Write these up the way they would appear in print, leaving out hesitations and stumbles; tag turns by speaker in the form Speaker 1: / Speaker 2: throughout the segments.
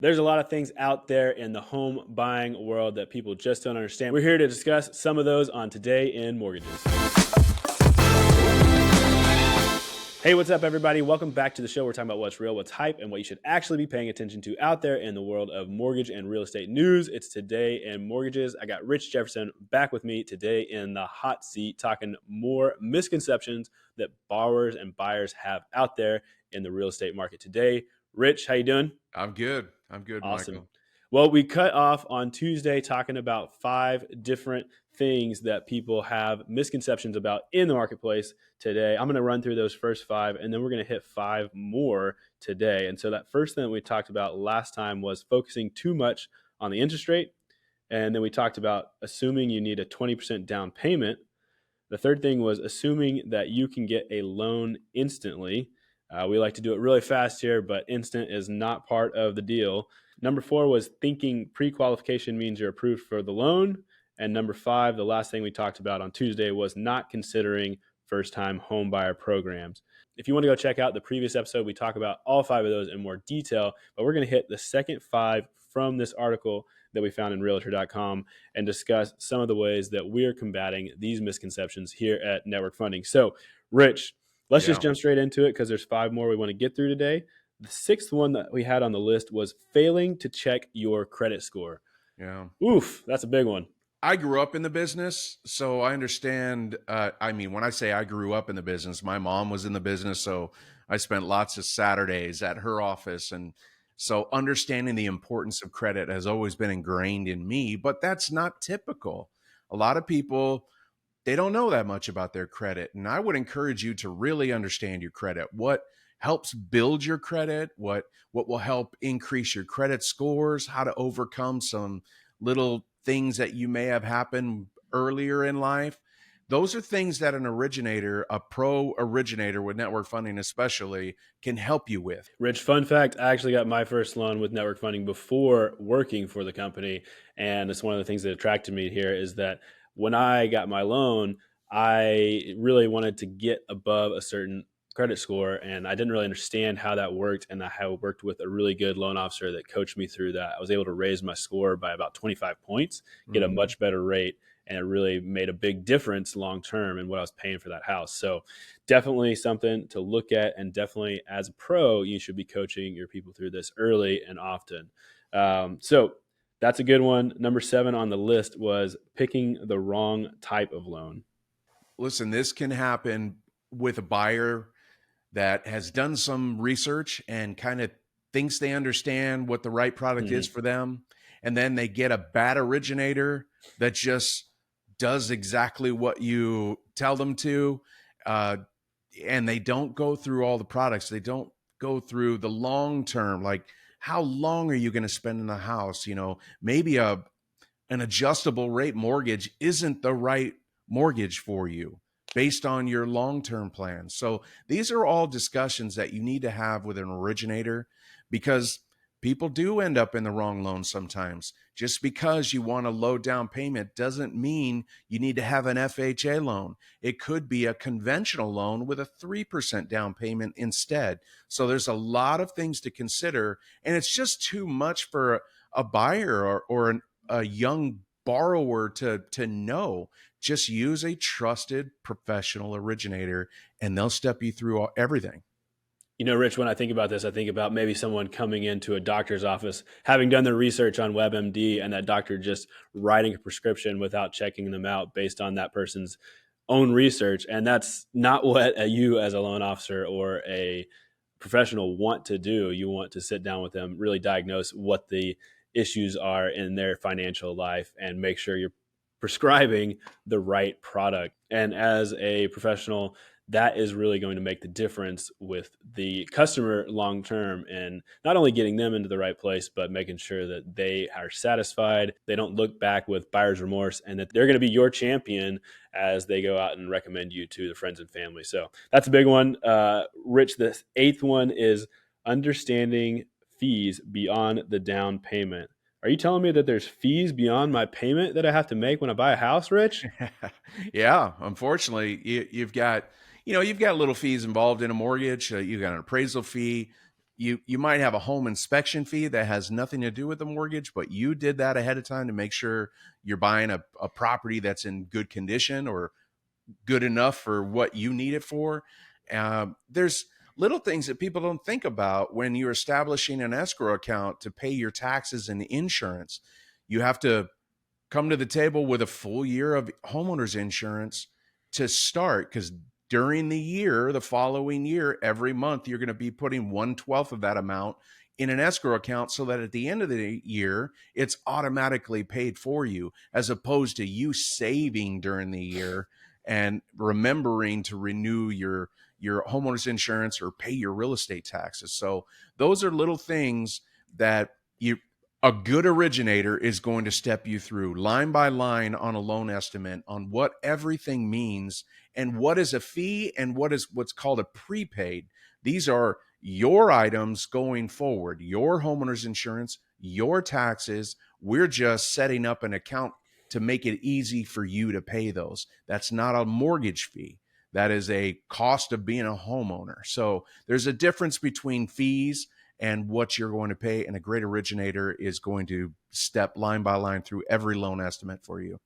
Speaker 1: There's a lot of things out there in the home buying world that people just don't understand. We're here to discuss some of those on Today in Mortgages. Hey, what's up, everybody? Welcome back to the show. We're talking about what's real, what's hype, and what you should actually be paying attention to out there in the world of mortgage and real estate news. It's Today in Mortgages. I got Rich Jefferson back with me today in the hot seat, talking more misconceptions that borrowers and buyers have out there in the real estate market today. Rich, how you doing?
Speaker 2: I'm good. I'm good,
Speaker 1: Awesome.
Speaker 2: Michael.
Speaker 1: Well, we cut off on Tuesday talking about 5 different things that people have misconceptions about in the marketplace today. I'm going to run through those first 5, and then we're going to hit 5 more today. And so that first thing that we talked about last time was focusing too much on the interest rate. And then we talked about assuming you need a 20% down payment. The third thing was assuming that you can get a loan instantly. We like to do it really fast here, but instant is not part of the deal. Number 4 was thinking pre-qualification means you're approved for the loan. And number 5, the last thing we talked about on Tuesday, was not considering first-time home buyer programs. If you want to go check out the previous episode, we talk about all 5 of those in more detail, but we're going to hit the second 5 from this article that we found in realtor.com and discuss some of the ways that we're combating these misconceptions here at Network Funding. So, Rich, let's just
Speaker 2: Yeah.
Speaker 1: jump straight into it because there's 5 more we want to get through today. The 6th one that we had on the list was failing to check your credit score.
Speaker 2: Yeah.
Speaker 1: Oof, that's a big one.
Speaker 2: I grew up in the business, so I understand. When I say I grew up in the business, my mom was in the business, so I spent lots of Saturdays at her office. And so understanding the importance of credit has always been ingrained in me, but that's not typical. A lot of people, they don't know that much about their credit. And I would encourage you to really understand your credit. What helps build your credit, what will help increase your credit scores, how to overcome some little things that you may have happened earlier in life. Those are things that an originator, a pro originator with network funding especially, can help you with.
Speaker 1: Rich, fun fact, I actually got my first loan with Network Funding before working for the company. And it's one of the things that attracted me here is that when I got my loan, I really wanted to get above a certain credit score, and I didn't really understand how that worked. And I had worked with a really good loan officer that coached me through that. I was able to raise my score by about 25 points, get a
Speaker 2: Mhm.
Speaker 1: much better rate, and it really made a big difference long term in what I was paying for that house. So definitely something to look at, and definitely as a pro, you should be coaching your people through this early and often. So that's a good one. Number 7 on the list was picking the wrong type of loan.
Speaker 2: Listen, this can happen with a buyer that has done some research and kind of thinks they understand what the right product is
Speaker 1: Mhm.
Speaker 2: for them. And then they get a bad originator that just does exactly what you tell them to. Uh, and they don't go through all the products. They don't go through the long term, like how long are you going to spend in the house? Maybe an adjustable rate mortgage isn't the right mortgage for you based on your long-term plans. So these are all discussions that you need to have with an originator, because people do end up in the wrong loan sometimes. Just because you want a low down payment doesn't mean you need to have an FHA loan. It could be a conventional loan with a 3% down payment instead. So there's a lot of things to consider, and it's just too much for a buyer or a young borrower to know. Just use a trusted professional originator, and they'll step you through everything.
Speaker 1: Rich, when I think about this, I think about maybe someone coming into a doctor's office, having done their research on WebMD, and that doctor just writing a prescription without checking them out based on that person's own research. And that's not what you as a loan officer or a professional want to do. You want to sit down with them, really diagnose what the issues are in their financial life, and make sure you're prescribing the right product. And as a professional, that is really going to make the difference with the customer long term, and not only getting them into the right place, but making sure that they are satisfied, they don't look back with buyer's remorse, and that they're going to be your champion as they go out and recommend you to the friends and family. So that's a big one. Rich, the 8th one is understanding fees beyond the down payment. Are you telling me that there's fees beyond my payment that I have to make when I buy a house, Rich?
Speaker 2: Yeah, unfortunately, you've got little fees involved in a mortgage. You've got an appraisal fee. you might have a home inspection fee that has nothing to do with the mortgage, but you did that ahead of time to make sure you're buying a property that's in good condition or good enough for what you need it for. There's little things that people don't think about when you're establishing an escrow account to pay your taxes and insurance. You have to come to the table with a full year of homeowners insurance to start, because during the year, the following year, every month, you're going to be putting 1/12 of that amount in an escrow account so that at the end of the year, it's automatically paid for you, as opposed to you saving during the year and remembering to renew your homeowners insurance or pay your real estate taxes. So those are little things that a good originator is going to step you through line by line on a loan estimate on what everything means and what is a fee and what is what's called a prepaid. These are your items going forward, your homeowner's insurance, your taxes. We're just setting up an account to make it easy for you to pay those. That's not a mortgage fee. That is a cost of being a homeowner. So there's a difference between fees and what you're going to pay, and a great originator is going to step line by line through every loan estimate for you.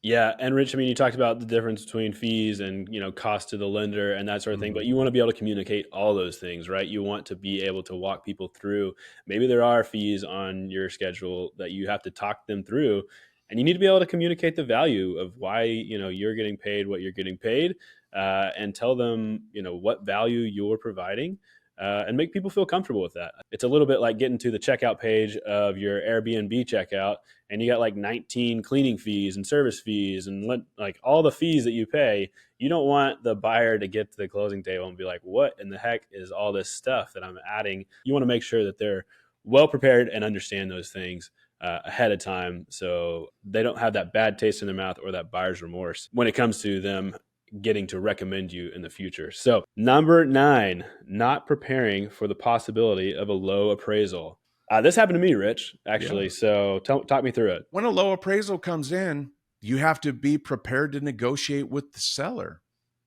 Speaker 1: Yeah, and Rich, I mean, you talked about the difference between fees and cost to the lender and that sort of thing,
Speaker 2: Mm-hmm.
Speaker 1: but you want to be able to communicate all those things, right? You want to be able to walk people through. Maybe there are fees on your schedule that you have to talk them through, and you need to be able to communicate the value of why you're getting paid what you're getting paid, and tell them what value you're providing. And make people feel comfortable with that. It's a little bit like getting to the checkout page of your Airbnb checkout, and you got like 19 cleaning fees and service fees and like all the fees that you pay. You don't want the buyer to get to the closing table and be like, what in the heck is all this stuff that I'm adding? You want to make sure that they're well prepared and understand those things ahead of time, so they don't have that bad taste in their mouth or that buyer's remorse when it comes to them getting to recommend you in the future. So number 9, not preparing for the possibility of a low appraisal. This happened to me, Rich, actually.
Speaker 2: Yeah.
Speaker 1: So talk me through it.
Speaker 2: When a low appraisal comes in, you have to be prepared to negotiate with the seller.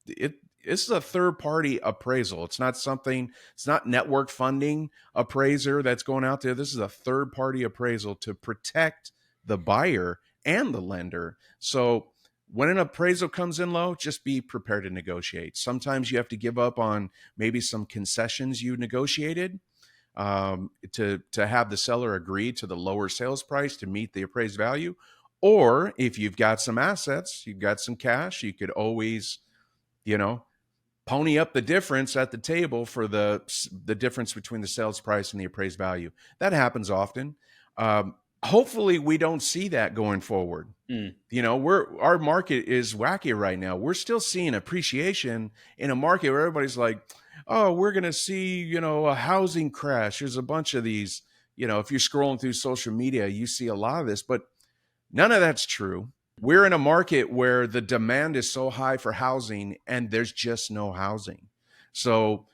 Speaker 2: It's a third party appraisal. It's not network funding appraiser that's going out there. This is a third party appraisal to protect the buyer and the lender. So when an appraisal comes in low, just be prepared to negotiate. Sometimes you have to give up on maybe some concessions you negotiated, to have the seller agree to the lower sales price to meet the appraised value. Or if you've got some assets, you've got some cash, you could always, pony up the difference at the table for the difference between the sales price and the appraised value. That happens often. Hopefully we don't see that going forward.
Speaker 1: Mm.
Speaker 2: Our market is wacky right now. We're still seeing appreciation in a market where everybody's like, oh, we're going to see, a housing crash. There's a bunch of these, if you're scrolling through social media, you see a lot of this, but none of that's true. We're in a market where the demand is so high for housing and there's just no housing. So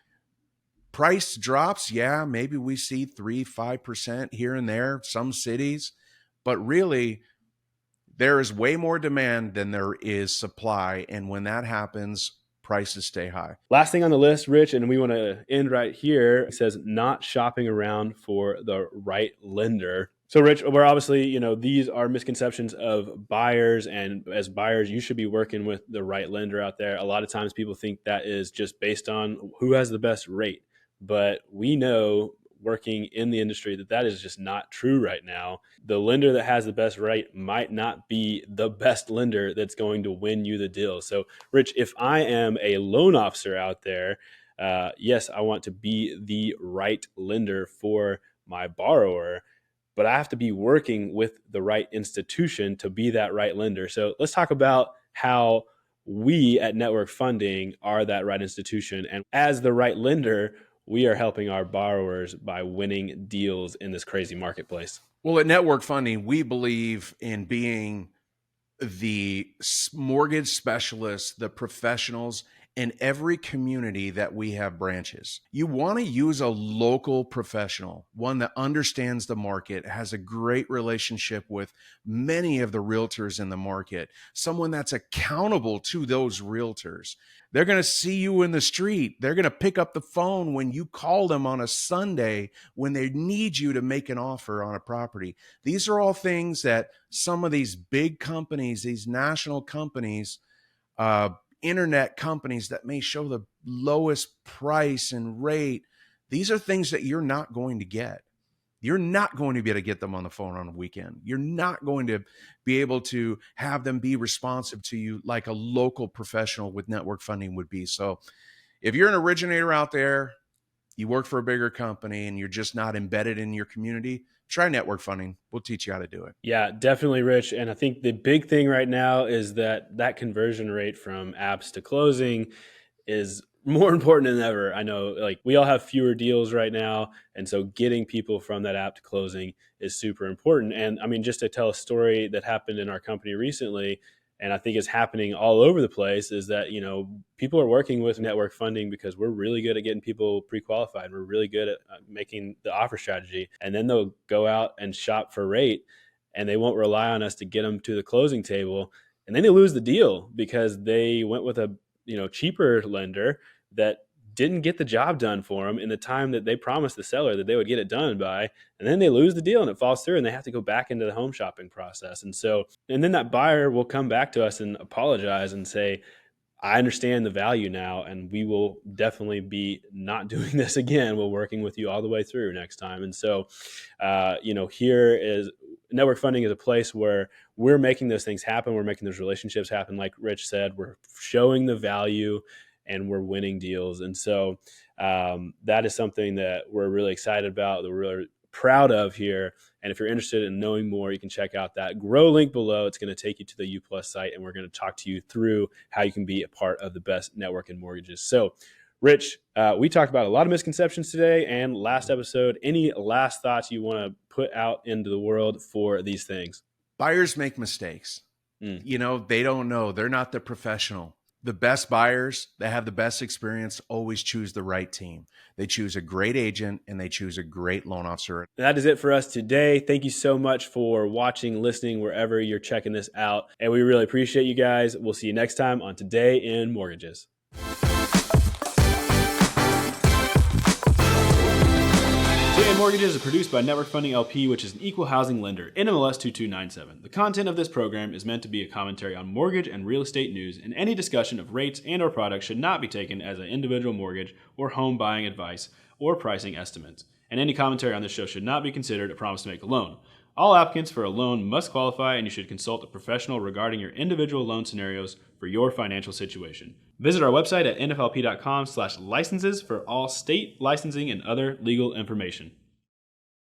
Speaker 2: price drops, yeah, maybe we see 3-5% here and there, some cities, but really there is way more demand than there is supply. And when that happens, prices stay high.
Speaker 1: Last thing on the list, Rich, and we want to end right here. It says not shopping around for the right lender. So, Rich, we're obviously, these are misconceptions of buyers, and as buyers, you should be working with the right lender out there. A lot of times people think that is just based on who has the best rate, but we know working in the industry that is just not true right now. The lender that has the best rate might not be the best lender that's going to win you the deal. So, Rich, if I am a loan officer out there, yes, I want to be the right lender for my borrower, but I have to be working with the right institution to be that right lender. So let's talk about how we at Network Funding are that right institution. And as the right lender, we are helping our borrowers by winning deals in this crazy marketplace.
Speaker 2: Well, at Network Funding, we believe in being the mortgage specialists, the professionals, in every community that we have branches. You want to use a local professional, one that understands the market, has a great relationship with many of the realtors in the market, someone that's accountable to those realtors. They're going to see you in the street. They're going to pick up the phone when you call them on a Sunday when they need you to make an offer on a property. These are all things that some of these big companies, these national companies, internet companies that may show the lowest price and rate, these are things that you're not going to get. You're not going to be able to get them on the phone on a weekend. You're not going to be able to have them be responsive to you like a local professional with network funding would be. So if you're an originator out there, you work for a bigger company and you're just not embedded in your community, try network funding. We'll teach you how to do it.
Speaker 1: Yeah, definitely, Rich. And I think the big thing right now is that conversion rate from apps to closing is more important than ever. I know, like, we all have fewer deals right now, and so getting people from that app to closing is super important. And I mean, just to tell a story that happened in our company recently, and I think is happening all over the place, is that, you know, people are working with network funding because we're really good at getting people pre-qualified. We're really good at making the offer strategy, and then they'll go out and shop for rate, and they won't rely on us to get them to the closing table, and then they lose the deal because they went with a cheaper lender that didn't get the job done for them in the time that they promised the seller that they would get it done by. And then they lose the deal and it falls through and they have to go back into the home shopping process. And then that buyer will come back to us and apologize and say, I understand the value now, and we will definitely be not doing this again. We're working with you all the way through next time. And so, here is network funding is a place where we're making those things happen. We're making those relationships happen. Like Rich said, we're showing the value and we're winning deals. And so that is something that we're really excited about, that we're really proud of here. And if you're interested in knowing more, you can check out that Grow link below. It's going to take you to the U Plus site, and we're going to talk to you through how you can be a part of the best network in mortgages. So, Rich, we talked about a lot of misconceptions today and last episode. Any last thoughts you want to put out into the world for these things?
Speaker 2: Buyers make mistakes. They don't know. They're not the professional. The best buyers that have the best experience always choose the right team. They choose a great agent and they choose a great loan officer.
Speaker 1: That is it for us today. Thank you so much for watching, listening, wherever you're checking this out. And we really appreciate you guys. We'll see you next time on Today in Mortgages. Today in Mortgages is produced by Network Funding LP, which is an equal housing lender, NMLS 2297. The content of this program is meant to be a commentary on mortgage and real estate news, and any discussion of rates and or products should not be taken as an individual mortgage or home buying advice or pricing estimates. And any commentary on this show should not be considered a promise to make a loan. All applicants for a loan must qualify, and you should consult a professional regarding your individual loan scenarios for your financial situation. Visit our website at nflp.com/licenses for all state licensing and other legal information.